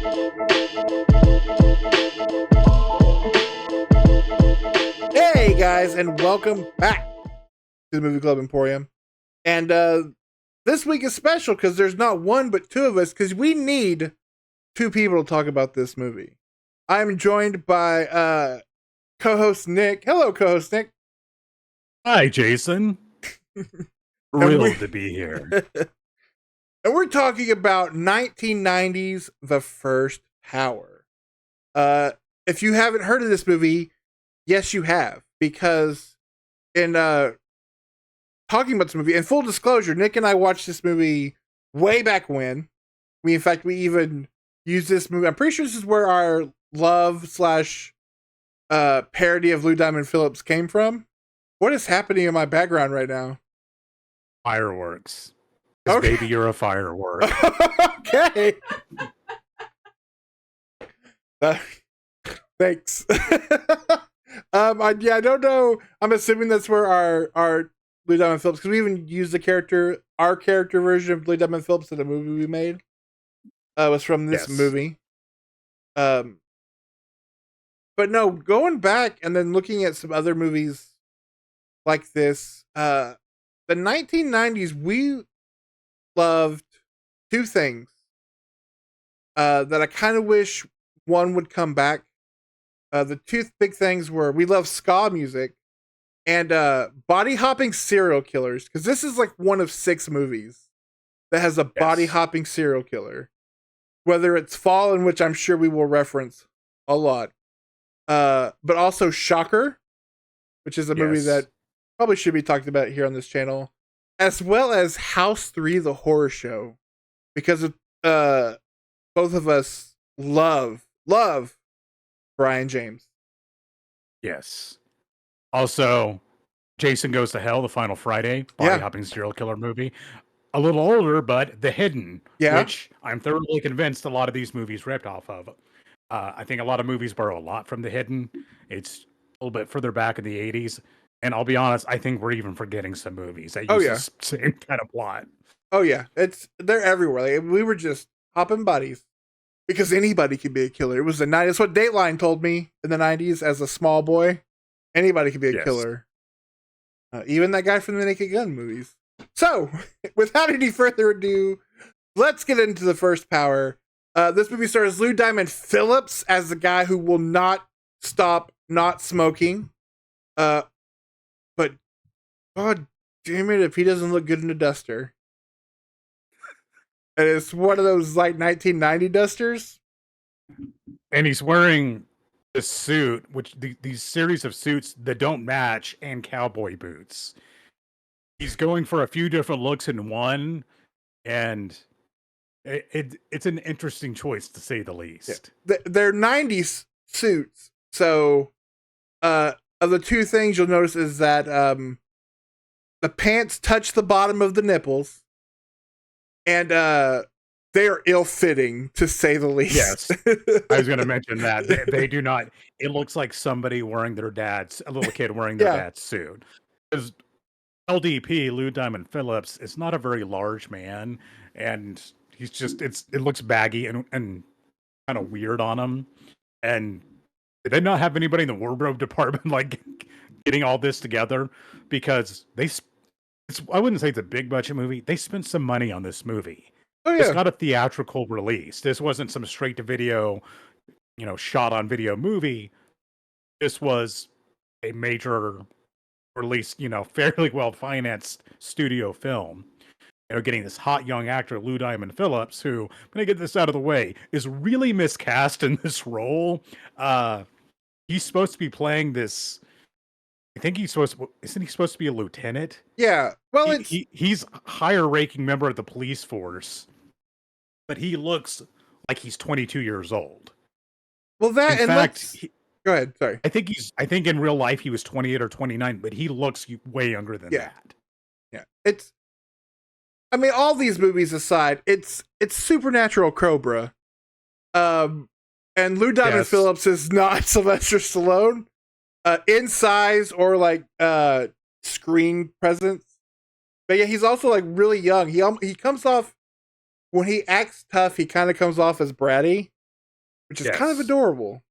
Hey guys, and welcome back to the Movie-Club Emporium. And this week is special because there's not one but two of us, because we need two people to talk about this movie. I'm joined by co-host Nick. Hello, co-host Nick. Hi, Jason. Thrilled to be here. And we're talking about 1990's The First Power. If you haven't heard of this movie, yes, you have, because in talking about this movie, in full disclosure, Nick and I watched this movie way back when. We even used this movie. I'm pretty sure this is where our love / parody of Lou Diamond Phillips came from. What is happening in my background right now? Fireworks. Okay. Baby, you're a firework. Okay. Thanks. I don't know. I'm assuming that's where our Lou Diamond Phillips, because we even used our character version of Lou Diamond Phillips in a movie we made. Was from this movie. But no, going back and then looking at some other movies like this, the 1990s, we loved two things that I kind of wish one would come back. The two big things were we love ska music and body hopping serial killers, because this is like one of 6 movies that has a body hopping serial killer. Whether it's Fallen, which I'm sure we will reference a lot, but also Shocker, which is a movie that probably should be talked about here on this channel, as well as House 3, the horror show, because both of us love Brian James. Yes. Also, Jason Goes to Hell, the Final Friday, body hopping serial killer movie. A little older, but The Hidden, which I'm thoroughly convinced a lot of these movies ripped off of. I think a lot of movies borrow a lot from The Hidden. It's a little bit further back in the 80s. And I'll be honest, I think we're even forgetting some movies that use the same kind of plot. Oh yeah, they're everywhere. Like, we were just hopping bodies because anybody could be a killer. It was the 90s. That's what Dateline told me in the 90s as a small boy. Anybody could be a killer. Even that guy from the Naked Gun movies. So, without any further ado, let's get into The First Power. This movie stars Lou Diamond Phillips as the guy who will not stop not smoking. But God damn it, if he doesn't look good in a duster. And it's one of those like 1990 dusters. And he's wearing a suit, which these series of suits that don't match, and cowboy boots. He's going for a few different looks in one, and it's an interesting choice to say the least. Yeah. They're 90s suits. So, of the two things you'll notice is that the pants touch the bottom of the nipples, and they are ill-fitting, to say the least. Yes, I was going to mention that. They do not. It looks like somebody wearing a little kid wearing their dad's suit. Because LDP, Lou Diamond Phillips, is not a very large man, and he's just, it looks baggy and kind of weird on him. And did they not have anybody in the wardrobe department like getting all this together? Because I wouldn't say it's a big budget movie. They spent some money on this movie. Oh, yeah. It's not a theatrical release. This wasn't some straight to video, shot on video movie. This was a major release, fairly well financed studio film. Getting this hot young actor, Lou Diamond Phillips, who, I'm going to get this out of the way, is really miscast in this role. He's supposed to be playing this. I think isn't he supposed to be a lieutenant? Yeah. Well, he's a higher ranking member of the police force, but he looks like he's 22 years old. Well, go ahead. Sorry. I think in real life he was 28 or 29, but he looks way younger than that. Yeah. All these movies aside, it's Supernatural Cobra. And Lou Diamond Phillips is not Sylvester Stallone. In size or like screen presence, but yeah, he's also like really young. He comes off, when he acts tough, he kind of comes off as bratty, which is kind of Yes, adorable.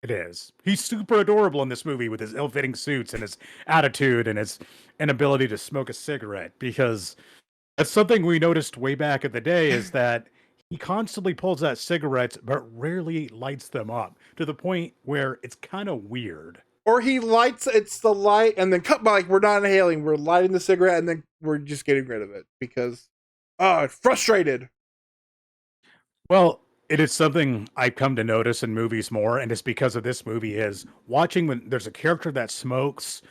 it is. He's super adorable in this movie with his ill-fitting suits and his attitude and his inability to smoke a cigarette, because that's something we noticed way back in the day, is that he constantly pulls out cigarettes but rarely lights them up, to the point where it's kind of weird. Or he lights it's the light and then cut by, like, we're not inhaling, we're lighting the cigarette and then we're just getting rid of it because frustrated. Well, it is something I've come to notice in movies more, and it's because of this movie, is watching when there's a character that smokes,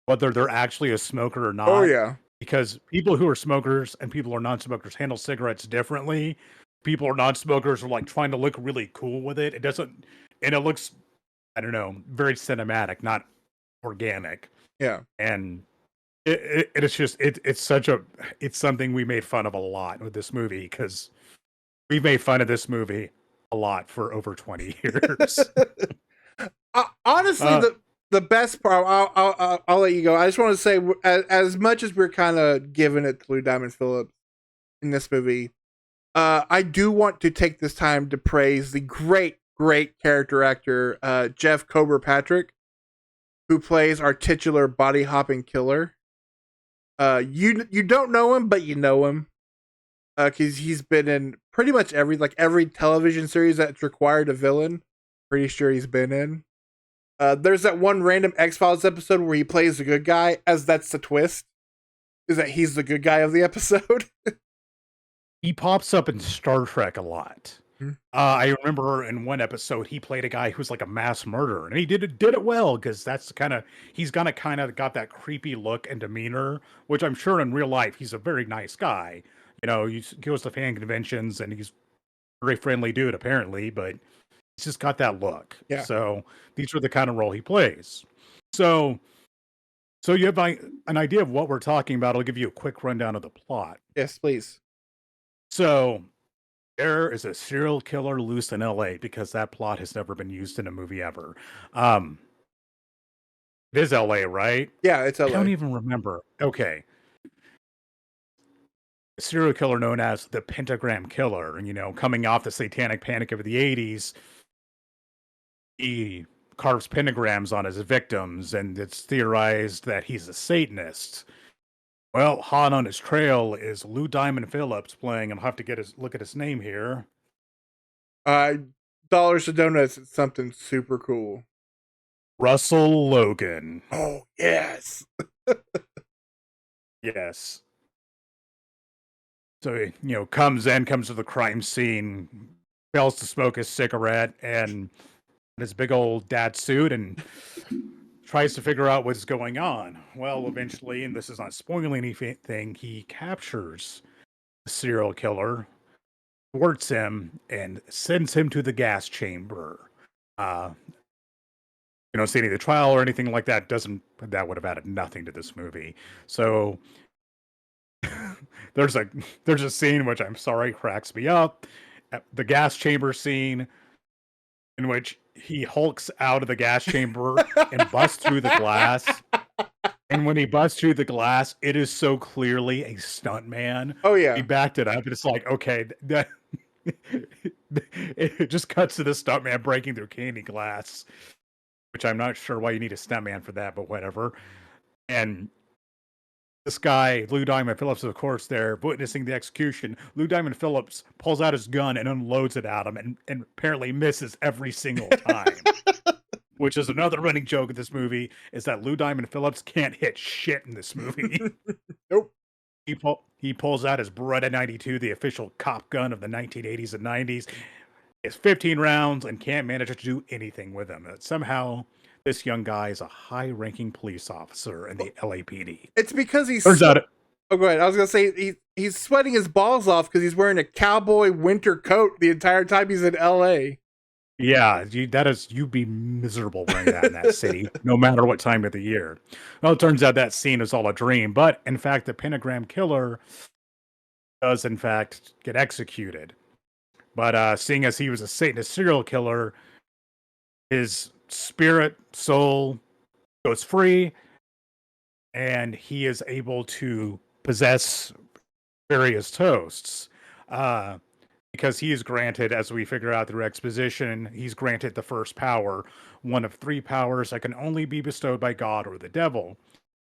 whether they're actually a smoker or Oh not, yeah. because people who are smokers and people who are non-smokers handle cigarettes differently. People who are non-smokers are like trying to look really cool with it. It doesn't, and it looks, I don't know, very cinematic, not organic. Yeah. And it's just it's such a it's something we made fun of a lot with this movie, because we've made fun of this movie a lot for over 20 years. Honestly, uh, the best part, I'll let you go. I just want to say, as much as we're kind of giving it to Lou Diamond Phillips in this movie, I do want to take this time to praise the great character actor, Jeff Cobra Patrick, who plays our titular body hopping killer. You don't know him, but you know him, because he's been in pretty much every television series that's required a villain. Pretty sure he's been in. There's that one random X-Files episode where he plays the good guy, as that's the twist, is that he's the good guy of the episode. he pops up in Star Trek a lot. Hmm. I remember in one episode he played a guy who's like a mass murderer, and he did it well, because that's he's gonna kind of got that creepy look and demeanor, which I'm sure in real life he's a very nice guy. You know, he goes to fan conventions and he's a very friendly dude apparently, but he's just got that look. Yeah. So these are the kind of role he plays. So so you have an idea of what we're talking about. I'll give you a quick rundown of the plot. Yes, please. So there is a serial killer loose in LA, because that plot has never been used in a movie ever. Um, it is LA, right? Yeah, it's I don't LA. even remember. Okay. A serial killer known as the Pentagram Killer, and coming off the satanic panic of the 80s, he carves pentagrams on his victims, and it's theorized that he's a Satanist. Well, hot on his trail is Lou Diamond Phillips playing, and I'll have to look at his name here. Uh, Dollars to Donuts. It's something super cool. Russell Logan. Oh yes. Yes. So he, comes to the crime scene, fails to smoke his cigarette and his big old dad suit, and tries to figure out what's going on. Well, eventually, and this is not spoiling anything, he captures the serial killer, thwarts him, and sends him to the gas chamber. You don't see any of the trial or anything like that. That would have added nothing to this movie. So there's a scene which, I'm sorry, cracks me up. The gas chamber scene, in which he hulks out of the gas chamber and busts through the glass. And when he busts through the glass, it is so clearly a stuntman. Oh yeah. He backed it up, and it's like, okay, it just cuts to the stuntman breaking through candy glass, which I'm not sure why you need a stuntman for that, but whatever. And this guy, Lou Diamond Phillips, of course, there witnessing the execution. Lou Diamond Phillips pulls out his gun and unloads it at him, and apparently misses every single time. Which is another running joke of this movie, is that Lou Diamond Phillips can't hit shit in this movie. Nope. He pulls out his Beretta 92, the official cop gun of the 1980s and 90s. It's 15 rounds and can't manage to do anything with them. Somehow, this young guy is a high-ranking police officer in the LAPD. It's because he's Turns out Oh, go ahead. I was gonna say he's sweating his balls off because he's wearing a cowboy winter coat the entire time he's in LA. yeah, you'd be miserable wearing that in that city, no matter what time of the year. Well, it turns out that scene is all a dream, but in fact, the Pentagram Killer does in fact get executed. But seeing as he was a Satanist serial killer, his spirit soul goes free, and he is able to possess various toasts. because he is granted, as we figure out through exposition, he's granted the first power, one of three powers that can only be bestowed by God or the devil.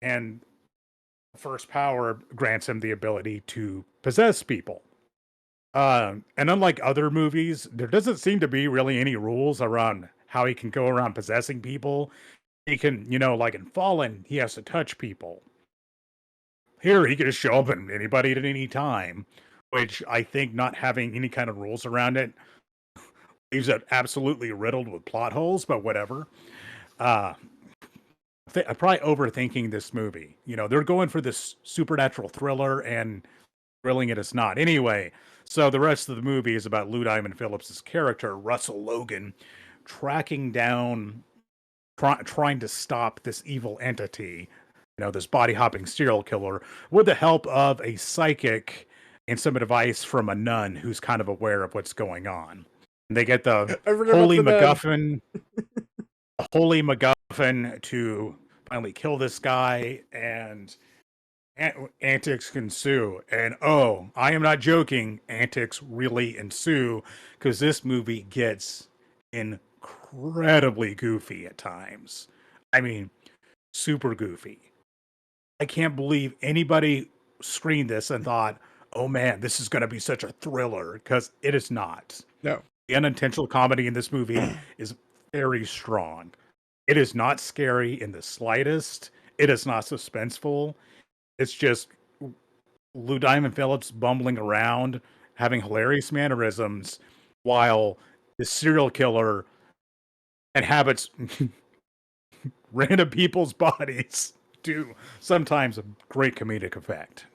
And the first power grants him the ability to possess people. And unlike other movies, there doesn't seem to be really any rules around how he can go around possessing people. He can, like in Fallen, he has to touch people. Here, he can just show up on anybody at any time, which I think not having any kind of rules around it leaves it absolutely riddled with plot holes, but whatever. I'm probably overthinking this movie. They're going for this supernatural thriller and thrilling it is not. Anyway, so the rest of the movie is about Lou Diamond Phillips' character, Russell Logan, tracking down, trying to stop this evil entity, this body hopping serial killer, with the help of a psychic and some advice from a nun who's kind of aware of what's going on. And they get the holy MacGuffin, to finally kill this guy, and antics ensue. And I am not joking, antics really ensue, because this movie gets incredibly goofy at times. I mean, super goofy. I can't believe anybody screened this and thought, oh man, this is going to be such a thriller, because it is not. No. The unintentional comedy in this movie is very strong. It is not scary in the slightest. It is not suspenseful. It's just Lou Diamond Phillips bumbling around, having hilarious mannerisms, while the serial killer inhabits random people's bodies to sometimes a great comedic effect.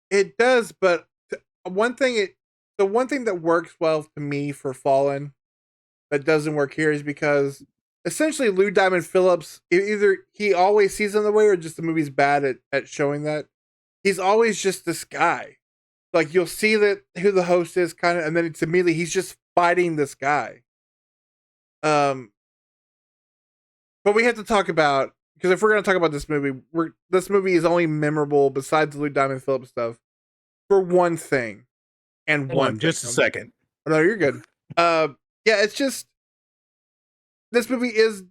It does, but the one thing that works well to me for Fallen that doesn't work here is because essentially Lou Diamond Phillips, either he always sees him the way or just the movie's bad at showing that. He's always just this guy. Like, you'll see that who the host is kind of, and then it's immediately he's just fighting this guy. But we have to talk about, because if we're going to talk about this movie, this movie is only memorable besides the Lou Diamond Phillips stuff for one thing. And Hold on, just a second. No, you're good. Yeah, it's just this movie is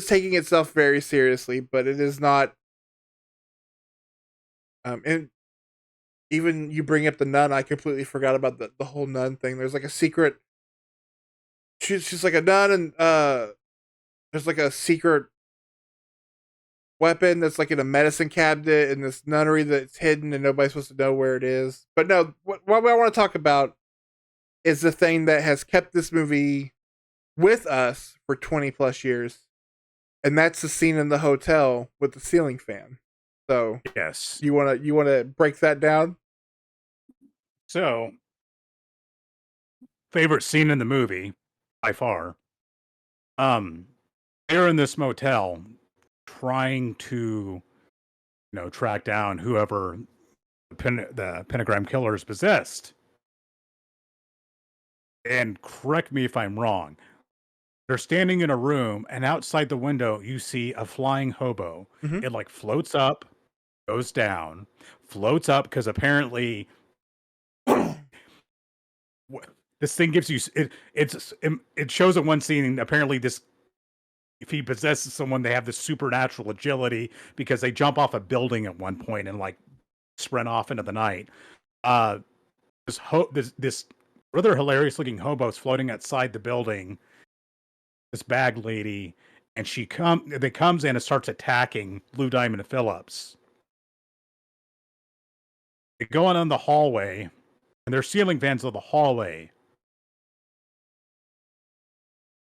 taking itself very seriously, but it is not. And even you bring up the nun, I completely forgot about the whole nun thing. There's like a secret. She's like a nun, and there's like a secret weapon that's like in a medicine cabinet in this nunnery that's hidden, and nobody's supposed to know where it is. But no, what I want to talk about is the thing that has kept this movie with us for 20 plus years, and that's the scene in the hotel with the ceiling fan. So yes, you want to break that down? So, favorite scene in the movie by far. They're in this motel trying to, track down whoever the pentagram killer is possessed. And correct me if I'm wrong. They're standing in a room, and outside the window, you see a flying hobo. Mm-hmm. It like floats up, goes down, floats up, because apparently this thing gives you it shows in one scene. Apparently, this, if he possesses someone, they have this supernatural agility because they jump off a building at one point and like sprint off into the night. This rather hilarious looking hobo is floating outside the building. This bag lady, and they comes in and starts attacking Lou Diamond Phillips. They go on the hallway, and there's ceiling fans of the hallway.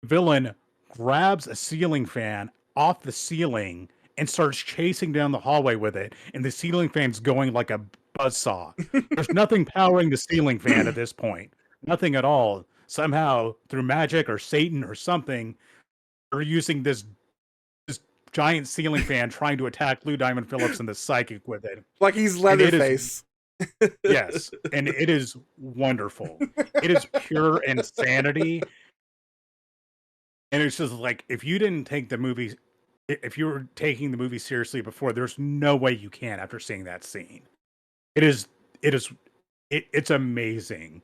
The villain grabs a ceiling fan off the ceiling and starts chasing down the hallway with it, and the ceiling fan's going like a buzzsaw. There's nothing powering the ceiling fan at this point. Nothing at all. Somehow, through magic or Satan or something, they're using this giant ceiling fan trying to attack Lou Diamond Phillips and the psychic with it. Like he's Leatherface. Yes, and it is wonderful. It is pure insanity. And it's just like, if you didn't take the movie, if you were taking the movie seriously before, there's no way you can after seeing that scene. It's amazing.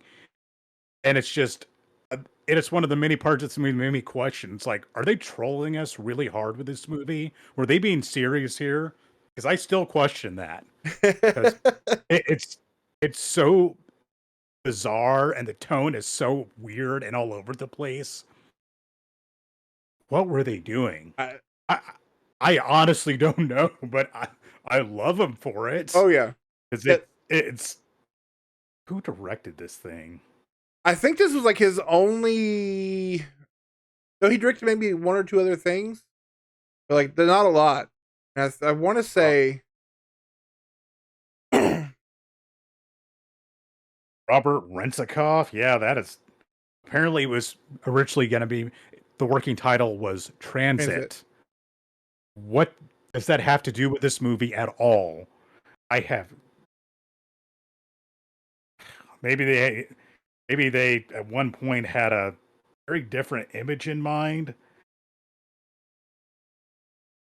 and it's just, it is one of the many parts that's made me question. It's like, are they trolling us really hard with this movie? Were they being serious here? Because I still question that because it's so bizarre and the tone is so weird and all over the place. What were they doing? I, I I honestly don't know, but I love them for it oh yeah, because yeah. it's who directed this thing? I think this was like his only. No, he directed maybe one or two other things, but like they're not a lot. And I want to say Robert Rensikoff. Yeah, that is apparently it was originally going to be the working title was Transit. Transit. What does that have to do with this movie at all? I have maybe they at one point had a very different image in mind.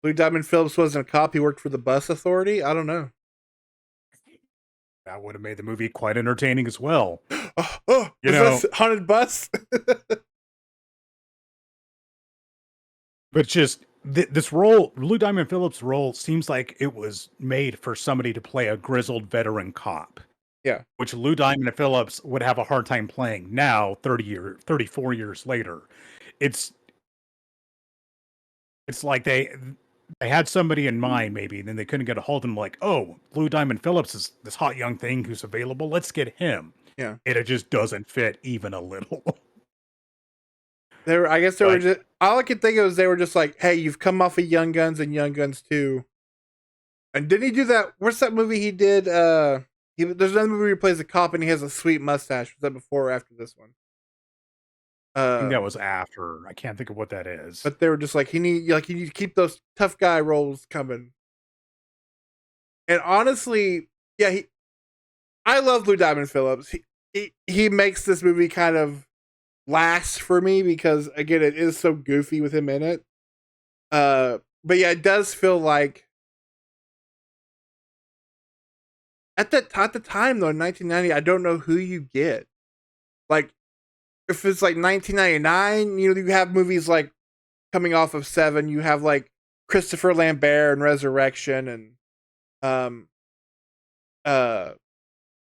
Lou Diamond Phillips wasn't a cop. He worked for the bus authority. I don't know. That would have made the movie quite entertaining as well. Oh, You is know, this haunted bus? but just this role, Lou Diamond Phillips' role, seems like it was made for somebody to play a grizzled veteran cop. Yeah. Which Lou Diamond Phillips would have a hard time playing now, 34 years later. It's like they had somebody in mind maybe, and then they couldn't get a hold of him. Like, oh, Lou Diamond Phillips is this hot young thing who's available. Let's get him. Yeah. And it just doesn't fit even a little. I guess they were But just. All I could think of was they were just like, "Hey, you've come off of Young Guns and Young Guns 2." And didn't he do that? What's that movie he did? There's another movie where he plays a cop and he has a sweet mustache. Was that before or after this one? I think that was after. I can't think of what that is. But they were just like, you need to keep those tough guy roles coming. And honestly, yeah, I love Lou Diamond Phillips. He makes this movie kind of last for me because again, it is so goofy with him in it. But yeah, it does feel like at the time though, in 1990, I don't know who you get. Like if it's like 1999, you have movies like coming off of Seven. You have like Christopher Lambert and Resurrection, and um, Rutger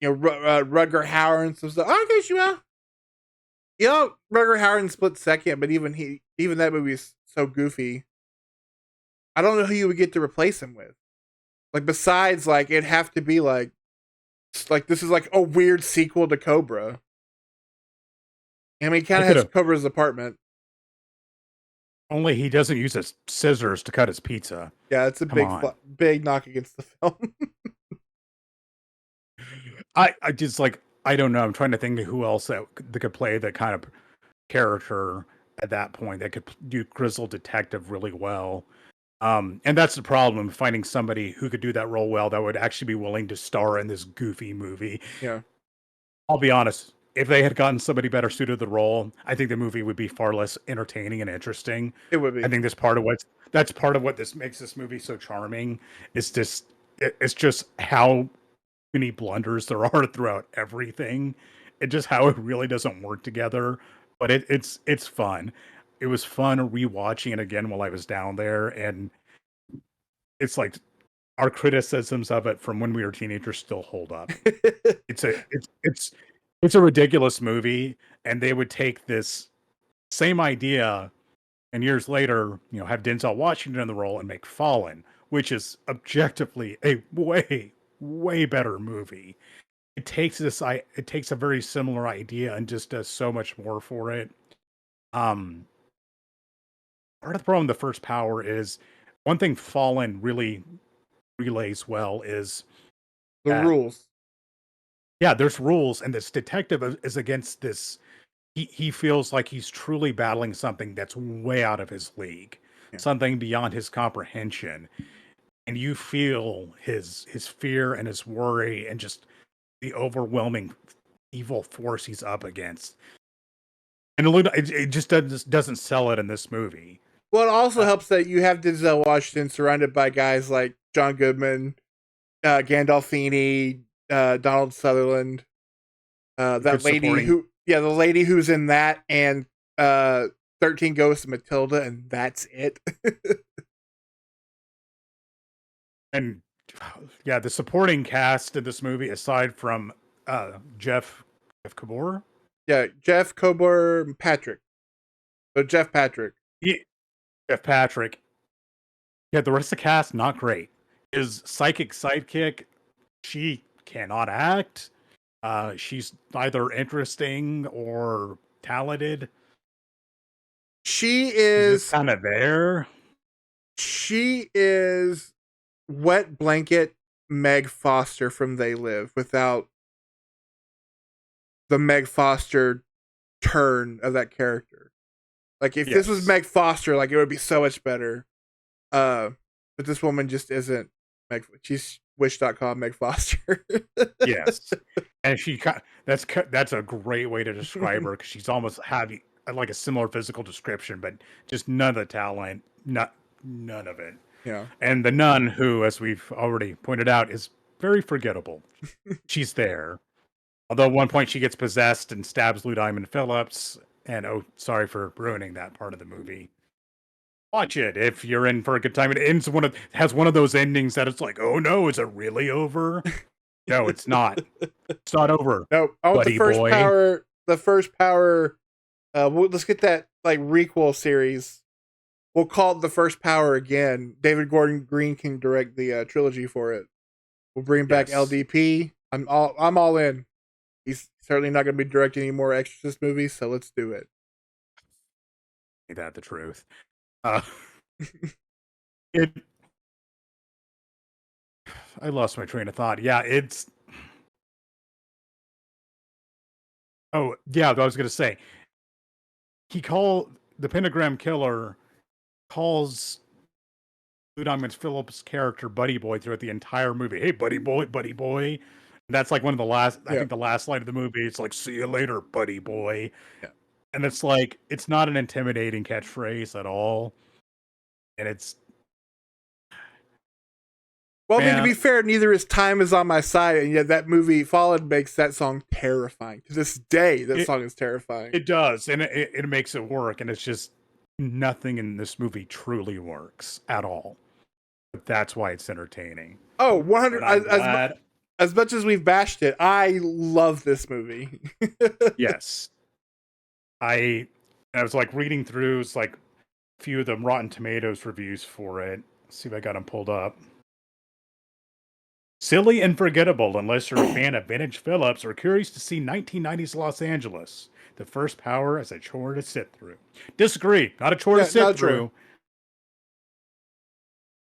Hauer and some stuff. I guess Rutger Hauer split second, but even that movie is so goofy. I don't know who you would get to replace him with. Like besides, like it'd have to be like this is like a weird sequel to Cobra. I mean, he kind of has Cobra's apartment. Only he doesn't use his scissors to cut his pizza. Yeah, it's a big knock against the film. I just like I don't know. I'm trying to think of who else that could play that kind of character at that point that could do grizzled detective really well. And that's the problem, finding somebody who could do that role well that would actually be willing to star in this goofy movie. Yeah. I'll be honest. If they had gotten somebody better suited to the role, I think the movie would be far less entertaining and interesting. It would be. I think that's part of what this makes this movie so charming. It's just how many blunders there are throughout everything. It just how it really doesn't work together. But it's fun. It was fun rewatching it again while I was down there, and it's like our criticisms of it from when we were teenagers still hold up. It's a ridiculous movie, and they would take this same idea and years later, have Denzel Washington in the role and make Fallen, which is objectively a way better movie. It takes a very similar idea and just does so much more for it. Part of the problem with the first Power is one thing Fallen really relays well is the rules. Yeah, there's rules, and this detective is against this. He feels like he's truly battling something that's way out of his league, something beyond his comprehension, and you feel his fear and his worry and just the overwhelming evil force he's up against. And it just doesn't sell it in this movie. Well, it also helps that you have Denzel Washington surrounded by guys like John Goodman, Gandolfini, Donald Sutherland, that lady Yeah, the lady who's in that and 13 Ghosts of Matilda, and that's it. And yeah, the supporting cast in this movie, aside from Jeff Kabor, Yeah, Jeff Coburn Patrick. So Jeff Patrick. Jeff Patrick. Yeah, the rest of the cast not great. His psychic sidekick, she cannot act. She's neither interesting or talented. She She's just is kind of there. she is wet blanket Meg Foster from They Live without the Meg Foster turn of that character. Like if this was Yes. Meg Foster, like it would be so much better. But this woman just isn't Meg. She's Wish.com Meg Foster. Yes. And that's a great way to describe her, because she's almost having like a similar physical description, but just none of the talent, none of it. Yeah. And the nun, who, as we've already pointed out, is very forgettable. She's there. Although at one point she gets possessed and stabs Lou Diamond Phillips. And oh, sorry for ruining that part of the movie. Watch it if you're in for a good time. It has one of those endings that it's like, oh no, is it really over? No, it's not. It's not over. No, I want buddy the first boy. power. The first power. Let's get that like requel series. We'll call it the first power again. David Gordon Green can direct the trilogy for it. We'll bring back LDP. I'm all in. He's certainly not going to be directing any more Exorcist movies, so let's do it. Ain't that the truth? I lost my train of thought. Yeah, it's. Oh, yeah, I was going to say. The Pentagram Killer calls Lou Diamond Phillips' character Buddy Boy throughout the entire movie. Hey, Buddy Boy, Buddy Boy. And that's like one of the last, I think the last line of the movie. It's like, see you later, Buddy Boy. Yeah. And it's like, it's not an intimidating catchphrase at all. And it's. Well, I mean, to be fair, neither is Time Is on My Side, and yet that movie, Fallen, makes that song terrifying. To this day, that song is terrifying. It does, and it makes it work, and it's just nothing in this movie truly works at all. But that's why it's entertaining. Oh, 100. As much as we've bashed it, I love this movie. Yes. I was like reading through like a few of the Rotten Tomatoes reviews for it. Let's see if I got them pulled up. Silly and forgettable unless you're a fan of vintage Phillips or curious to see 1990s Los Angeles. The first power is a chore to sit through. Disagree. Not a chore to sit through.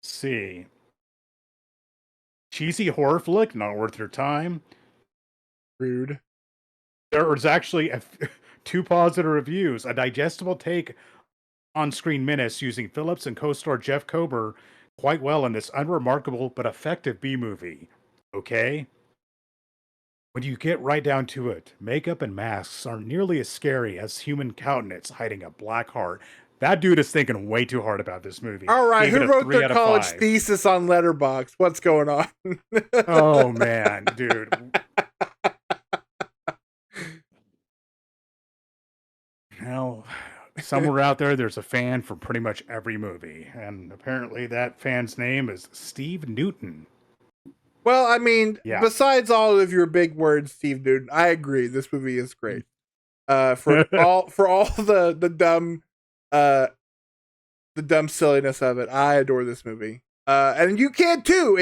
Let's see. Cheesy horror flick, not worth your time. Rude. There was actually two positive reviews. A digestible take on screen menace using Phillips and co-star Jeff Kober quite well in this unremarkable but effective B-movie. Okay? When you get right down to it, makeup and masks aren't nearly as scary as human countenance hiding a black heart. That dude is thinking way too hard about this movie. All right, who wrote their college thesis on Letterboxd? What's going on? Oh, man, dude. Well, somewhere out there's a fan for pretty much every movie. And apparently that fan's name is Steve Newton. Well, I mean, besides all of your big words, Steve Newton, I agree. This movie is great. For all the dumb silliness of it, I adore this movie. And you can too.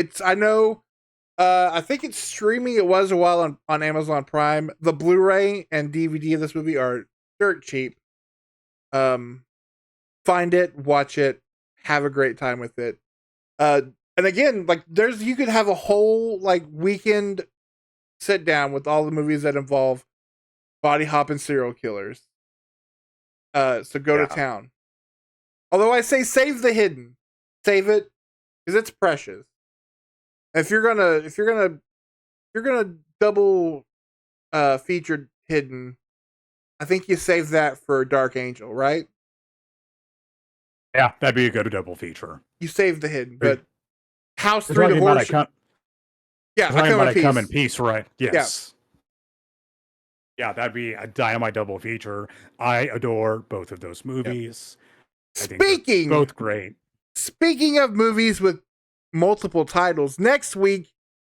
I think it's streaming. It was a while on Amazon Prime. The Blu-ray and DVD of this movie are dirt cheap. Find it, watch it, have a great time with it. And again, like you could have a whole like weekend sit down with all the movies that involve body hopping serial killers. So go to town. Although I say save the hidden, save it because it's precious. If you're gonna double featured hidden, I think you save that for Dark Angel, right? Yeah, that'd be a good double feature. You save the hidden, but House 3 to Horror. I Come in Peace, right? Yes. Yeah, that'd be a dynamite double feature. I adore both of those Yep. movies. I think they're Speaking both great. speaking of movies with multiple titles, next week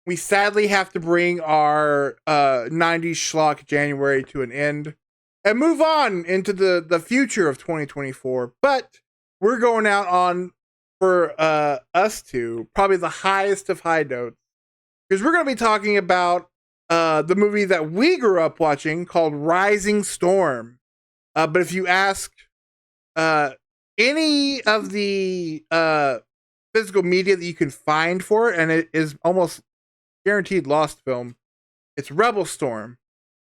we sadly have to bring our 90s schlock January to an end and move on into the future of 2024. But we're going out on for us two probably the highest of high notes because we're going to be talking about the movie that we grew up watching called Rising Storm. But if you ask uh, any of the physical media that you can find for it, and it is almost guaranteed lost film, it's Rebel Storm.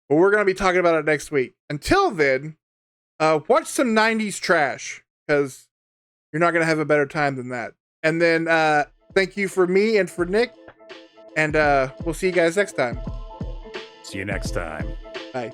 But we're going to be talking about it next week. Until then, watch some 90s trash because you're not going to have a better time than that. And then thank you for me and for Nick. And we'll see you guys next time. See you next time. Bye.